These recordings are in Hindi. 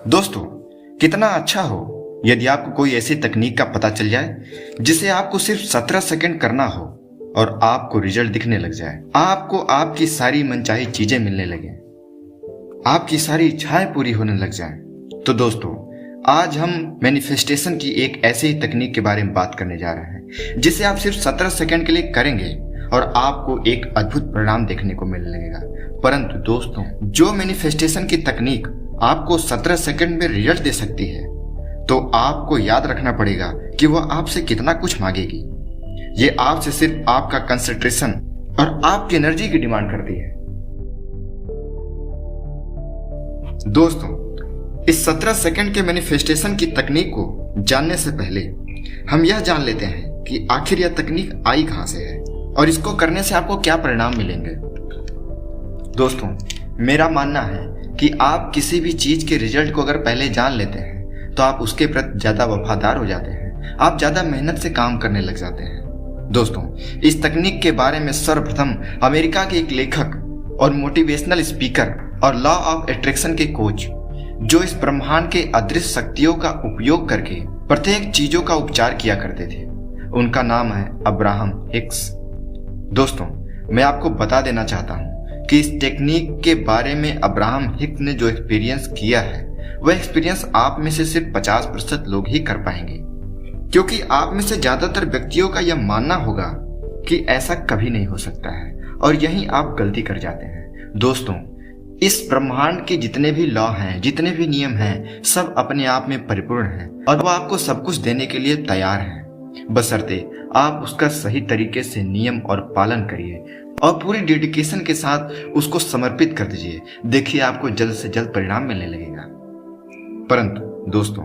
दोस्तों, कितना अच्छा हो यदि आपको कोई ऐसी तकनीक का पता चल जाए जिसे आपको सिर्फ 17 सेकंड करना हो और आपको रिजल्ट दिखने लग जाए। आपको आपकी सारी मनचाही चीजें मिलने लगे, आपकी सारी इच्छाएं पूरी होने लग जाएं। तो दोस्तों, आज हम मैनिफेस्टेशन की एक ऐसी ही तकनीक के बारे में बात करने जा रहे हैं जिसे आप सिर्फ 17 सेकंड के लिए करेंगे और आपको एक अद्भुत परिणाम देखने को मिलने लगेगा। परंतु दोस्तों, जो मैनिफेस्टेशन की तकनीक आपको 17 सेकंड में रिजल्ट दे सकती है, तो आपको याद रखना पड़ेगा कि वह आपसे कितना कुछ मांगेगी। ये आपसे सिर्फ आपका कंसंट्रेशन और आपकी एनर्जी की डिमांड करती है। दोस्तों, इस 17 सेकंड के मैनिफेस्टेशन की तकनीक को जानने से पहले हम यह जान लेते हैं कि आखिर यह तकनीक आई कहां से है और इसको करने से आपको क्या परिणाम मिलेंगे। दोस्तों, मेरा मानना है कि आप किसी भी चीज के रिजल्ट को अगर पहले जान लेते हैं तो आप उसके प्रति ज्यादा वफादार हो जाते हैं, आप ज्यादा मेहनत से काम करने लग जाते हैं। दोस्तों, इस तकनीक के बारे में सर्वप्रथम अमेरिका के एक लेखक और मोटिवेशनल स्पीकर और लॉ ऑफ अट्रैक्शन के कोच, जो इस ब्रह्मांड के अदृश्य शक्तियों का उपयोग करके प्रत्येक चीजों का उपचार किया करते थे, उनका नाम है अब्राहम हिक्स। दोस्तों, मैं आपको बता देना चाहता हूं कि इस टेक्निक के बारे में अब्राहम हिक्स ने जो एक्सपीरियंस किया है, वह एक्सपीरियंस आप में से सिर्फ 50% लोग ही कर पाएंगे, क्योंकि आप में से ज्यादातर व्यक्तियों का यह मानना होगा कि ऐसा कभी नहीं हो सकता है, और यहीं आप गलती कर जाते हैं। दोस्तों, इस ब्रह्मांड के जितने भी लॉ हैं, जितने भी नियम हैं, सब अपने आप में परिपूर्ण हैं और वह आपको सब कुछ देने के लिए तैयार है, बशर्ते आप उसका सही तरीके से नियम और पालन करिए और पूरी डेडिकेशन के साथ उसको समर्पित कर दीजिए। देखिए, आपको जल्द से जल्द परिणाम मिलने लगेगा। परंतु दोस्तों,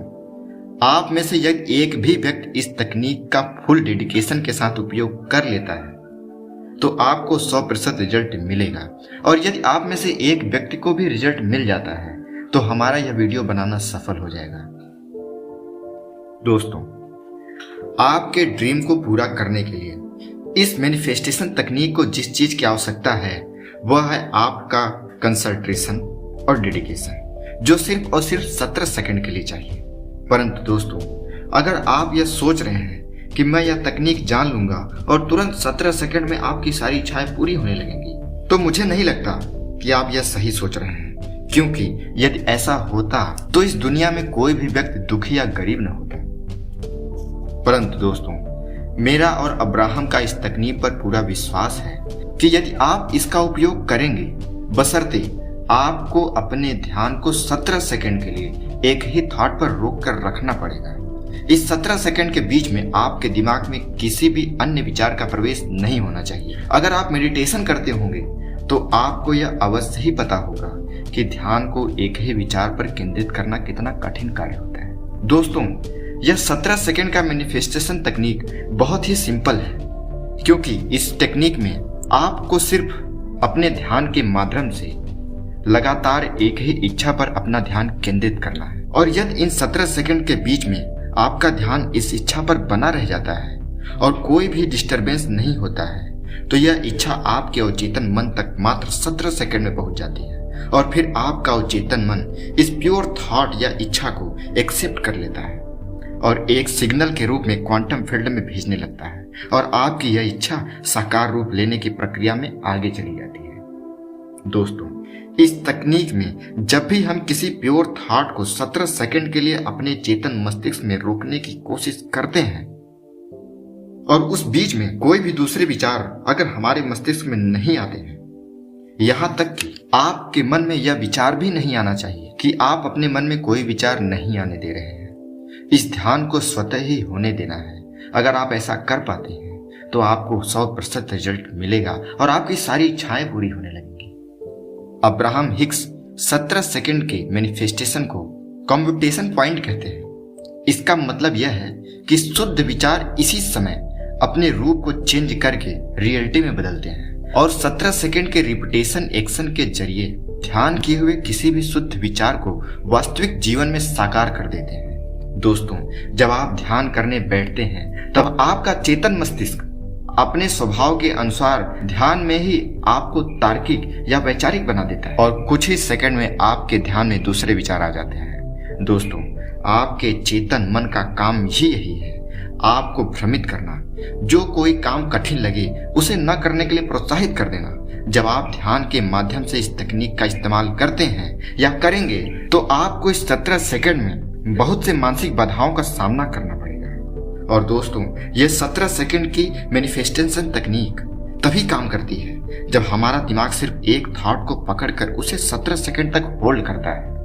आप में से यदि एक भी व्यक्ति इस तकनीक का फुल डेडिकेशन के साथ उपयोग कर लेता है तो आपको 100% रिजल्ट मिलेगा, और यदि आप में से एक व्यक्ति को भी रिजल्ट मिल जाता है तो हमारा यह वीडियो बनाना सफल हो जाएगा। दोस्तों, आपके ड्रीम को पूरा करने के लिए इस मैनिफेस्टेशन तकनीक को जिस चीज की आवश्यकता है वह है आपका कंसंट्रेशन और डेडिकेशन, जो सिर्फ और सिर्फ 17 सेकंड के लिए चाहिए। परंतु दोस्तों, अगर आप यह सोच रहे हैं कि मैं यह तकनीक जान लूंगा और तुरंत 17 सेकंड में आपकी सारी इच्छाएं पूरी होने लगेंगी, तो मुझे नहीं लगता कि आप यह सही सोच रहे हैं, क्योंकि यदि ऐसा होता तो इस दुनिया में कोई भी व्यक्ति दुखी या गरीब न होता। परंतु दोस्तों, मेरा और अब्राहम का इस तकनीक पर पूरा विश्वास है कि यदि आप इसका उपयोग करेंगे, बशर्ते आपको अपने ध्यान को 17 सेकंड के लिए एक ही थॉट पर रोक कर रखना पड़ेगा। इस 17 सेकंड के बीच में आपके दिमाग में किसी भी अन्य विचार का प्रवेश नहीं होना चाहिए। अगर आप मेडिटेशन करते होंगे तो आपको यह अवश्य ही पता होगा कि ध्यान को एक ही विचार पर केंद्रित करना कितना कठिन कार्य होता है। दोस्तों, यह 17 सेकंड का मैनिफेस्टेशन तकनीक बहुत ही सिंपल है, क्योंकि इस टेक्निक में आपको सिर्फ अपने ध्यान के माध्यम से लगातार एक ही इच्छा पर अपना ध्यान केंद्रित करना है, और यदि इन 17 सेकंड के बीच में आपका ध्यान इस इच्छा पर बना रह जाता है और कोई भी डिस्टरबेंस नहीं होता है, तो यह इच्छा आपके अवचेतन मन तक मात्र 17 सेकंड में पहुंच जाती है, और फिर आपका अवचेतन मन इस प्योर थॉट या इच्छा को एक्सेप्ट कर लेता है और एक सिग्नल के रूप में क्वांटम फील्ड में भेजने लगता है, और आपकी यह इच्छा साकार रूप लेने की प्रक्रिया में आगे चली जाती है। दोस्तों, इस तकनीक में जब भी हम किसी प्योर थॉट को 17 सेकंड के लिए अपने चेतन मस्तिष्क में रोकने की कोशिश करते हैं और उस बीच में कोई भी दूसरे विचार अगर हमारे मस्तिष्क में नहीं आते हैं, यहां तक कि आपके मन में यह विचार भी नहीं आना चाहिए कि आप अपने मन में कोई विचार नहीं आने दे रहे हैं, इस ध्यान को स्वतः ही होने देना है। अगर आप ऐसा कर पाते हैं तो आपको 100% रिजल्ट मिलेगा और आपकी सारी इच्छाएं पूरी होने लगेंगी। अब्राहम हिक्स 17 सेकंड के मैनिफेस्टेशन को कॉम्प्यूटेशन पॉइंट कहते हैं। इसका मतलब यह है कि शुद्ध विचार इसी समय अपने रूप को चेंज करके रियलिटी में बदलते हैं, और 17 सेकंड के रिपीटेशन एक्शन के जरिए ध्यान किए हुए किसी भी शुद्ध विचार को वास्तविक जीवन में साकार कर देते हैं। दोस्तों, जब आप ध्यान करने बैठते हैं तब आपका चेतन मस्तिष्क अपने स्वभाव के अनुसार ध्यान में ही आपको तार्किक या वैचारिक बना देता है, और कुछ ही सेकंड में आपके ध्यान में दूसरे विचार आ जाते हैं। दोस्तों, आपके चेतन मन का काम ही यही है, आपको भ्रमित करना। जो कोई काम कठिन लगे उसे न करने के लिए प्रोत्साहित कर देना। जब आप ध्यान के माध्यम से इस तकनीक का इस्तेमाल करते हैं या करेंगे तो आपको इस 17 सेकंड में बहुत से मानसिक बाधाओं का सामना करना पड़ेगा। और दोस्तों, ये 17 सेकंड की मैनिफेस्टेशन तकनीक तभी काम करती है जब हमारा दिमाग सिर्फ एक थॉट को पकड़कर उसे 17 सेकंड तक होल्ड करता है।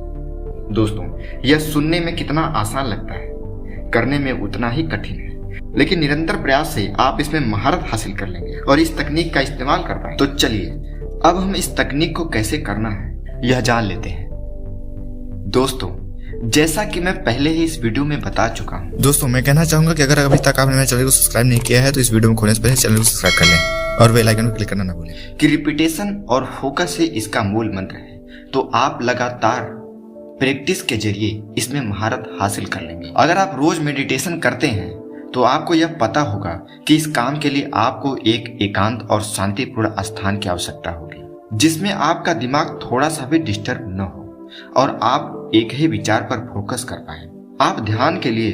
दोस्तों, यह सुनने में कितना आसान लगता है, करने में उतना ही कठिन है, लेकिन निरंतर प्रयास से आप इसमें महारत हासिल कर लेंगे और इस तकनीक का इस्तेमाल कर पाएंगे। तो चलिए अब हम इस तकनीक को कैसे करना है यह जान लेते हैं। दोस्तों, जैसा कि मैं पहले ही इस वीडियो में बता चुका हूँ। दोस्तों, मैं कहना चाहूंगा कि अगर अभी तक आपने मेरे चैनल को सब्सक्राइब नहीं किया है तो इस वीडियो में खोलने से पहले चैनल को सब्सक्राइब कर लें और बेल आइकन को क्लिक करना ना भूलें कि रिपीटेशन और फोकस ही इसका मूल मंत्र है। तो आप लगातार प्रैक्टिस के जरिए इसमें महारत हासिल कर लेंगे। अगर आप रोज मेडिटेशन करते हैं तो आपको यह पता होगा कि इस काम के लिए आपको एक एकांत और शांतिपूर्ण स्थान की आवश्यकता होगी, जिसमें आपका दिमाग थोड़ा सा भी डिस्टर्ब न हो और आप एक ही विचार पर फोकस कर पाए। आप ध्यान के लिए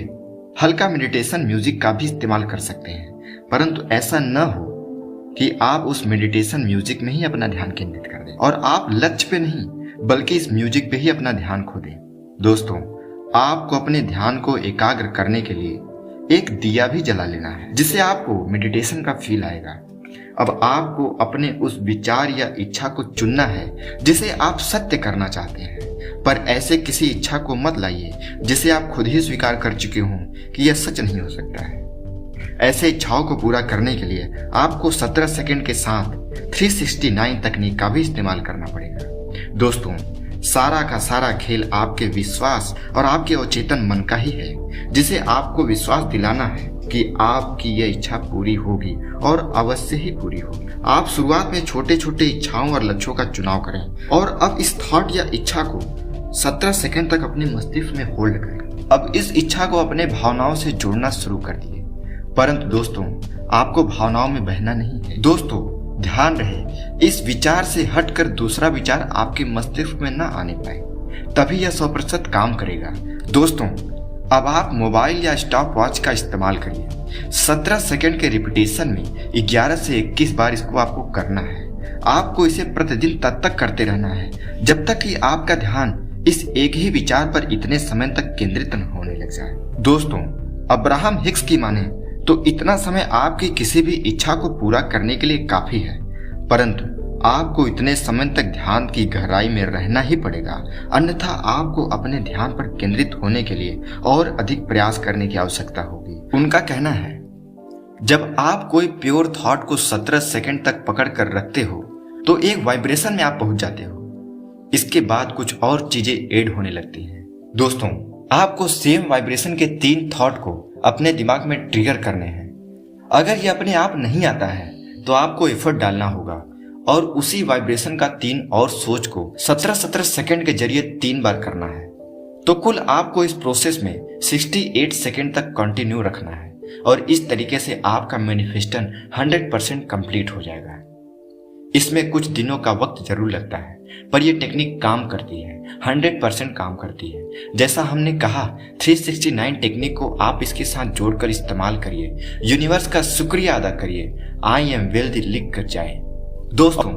हल्का मेडिटेशन म्यूजिक का भी इस्तेमाल कर सकते हैं, परंतु ऐसा न हो कि आप उस मेडिटेशन म्यूजिक में ही अपना ध्यान केंद्रित कर दें और आप लक्ष्य पे नहीं बल्कि इस म्यूजिक पे ही अपना ध्यान खो दें। दोस्तों, आपको अपने ध्यान को एकाग्र करने के लिए एक दिया भी जला लेना है, जिससे आपको मेडिटेशन का फील आएगा। अब आपको अपने उस विचार या इच्छा को चुनना है जिसे आप सत्य करना चाहते हैं, पर ऐसे किसी इच्छा को मत लाइए जिसे आप खुद ही स्वीकार कर चुके हों कि यह सच नहीं हो सकता है। ऐसे इच्छाओं को पूरा करने के लिए आपको 17 सेकंड के साथ 369 तकनीक का भी इस्तेमाल करना पड़ेगा। दोस्तों, सारा का सारा खेल आपके विश्वास और आपके अचेतन मन का ही है, जिसे आपको विश्वास दिलाना है कि आपकी यह इच्छा पूरी होगी और अवश्य ही पूरी होगी। आप शुरुआत में छोटे छोटे इच्छाओं और लक्ष्यों का चुनाव करें और अब इस थॉट या इच्छा को 17 सेकंड तक अपने मस्तिष्क में होल्ड करें। अब इस इच्छा को अपने भावनाओं से जोड़ना शुरू कर दिए, परंतु दोस्तों, आपको भावनाओं में बहना नहीं है। दोस्तों, ध्यान रहे इस विचार से हटकर दूसरा विचार आपके मस्तिष्क में न आने पाए, तभी यह 100% काम करेगा। दोस्तों, अब आप मोबाइल या स्टॉप वॉच का इस्तेमाल करिए। 17 सेकंड के रिपीटेशन में 11 से 21 बार इसको आपको करना है। आपको इसे प्रतिदिन तब तक करते रहना है जब तक कि आपका ध्यान इस एक ही विचार पर इतने समय तक केंद्रित न होने लग जाए। दोस्तों, अब्राहम हिक्स की माने तो इतना समय आपकी किसी भी इच्छा को पूरा करने के लिए काफी है, परंतु आपको इतने समय तक ध्यान की गहराई में रहना ही पड़ेगा, अन्यथा आपको अपने ध्यान पर केंद्रित होने के लिए और अधिक प्रयास करने की आवश्यकता होगी। उनका कहना है, जब आप कोई प्योर थॉट को 17 सेकंड तक पकड़ कर रखते हो तो एक वाइब्रेशन में आप पहुंच जाते हो। इसके बाद कुछ और चीजें ऐड होने लगती हैं। दोस्तों, आपको सेम वाइब्रेशन के 3 थॉट को अपने दिमाग में ट्रिगर करने हैं। अगर ये अपने आप नहीं आता है तो आपको एफर्ट डालना होगा और उसी वाइब्रेशन का 3 और सोच को 17 सेकंड के जरिए 3 बार करना है। तो कुल आपको इस प्रोसेस में 68 सेकंड तक कंटिन्यू रखना है और इस तरीके से आपका मैनिफेस्टेशन 100% कंप्लीट हो जाएगा। इसमें कुछ दिनों का वक्त जरूर लगता है, पर यह टेक्निक काम करती है, 100% काम करती है। जैसा हमने कहा, 369 टेक्निक को आप इसके साथ जोड़कर इस्तेमाल करिए, यूनिवर्स का शुक्रिया अदा करिए, आई एम वेल्दी लिख कर जाए। दोस्तों,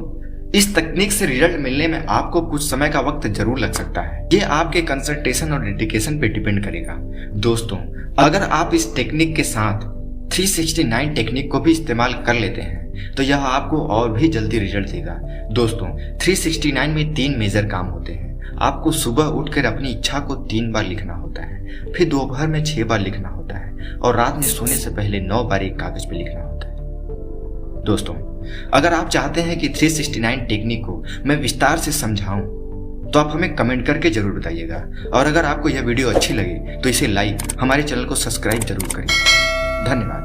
इस तकनीक से रिजल्ट मिलने में आपको कुछ समय का वक्त जरूर लग सकता है। ये आपके कंसंट्रेशन और डेडिकेशन पे डिपेंड करेगा। दोस्तों, अगर आप इस टेक्निक के साथ 369 टेक्निक को भी इस्तेमाल कर लेते हैं तो यह आपको और भी जल्दी रिजल्ट देगा। दोस्तों, 369 में 3 मेजर काम होते हैं। आपको सुबह उठकर अपनी इच्छा को 3 बार लिखना होता है, फिर दोपहर में 6 बार लिखना होता है और रात में सोने से पहले 9 बार एक कागज पे लिखना होता है। दोस्तों, अगर आप चाहते हैं कि 369 टेक्निक को मैं विस्तार से समझाऊं तो आप हमें कमेंट करके जरूर बताइएगा, और अगर आपको यह वीडियो अच्छी लगे तो इसे लाइक, हमारे चैनल को सब्सक्राइब जरूर करिए। धन्यवाद।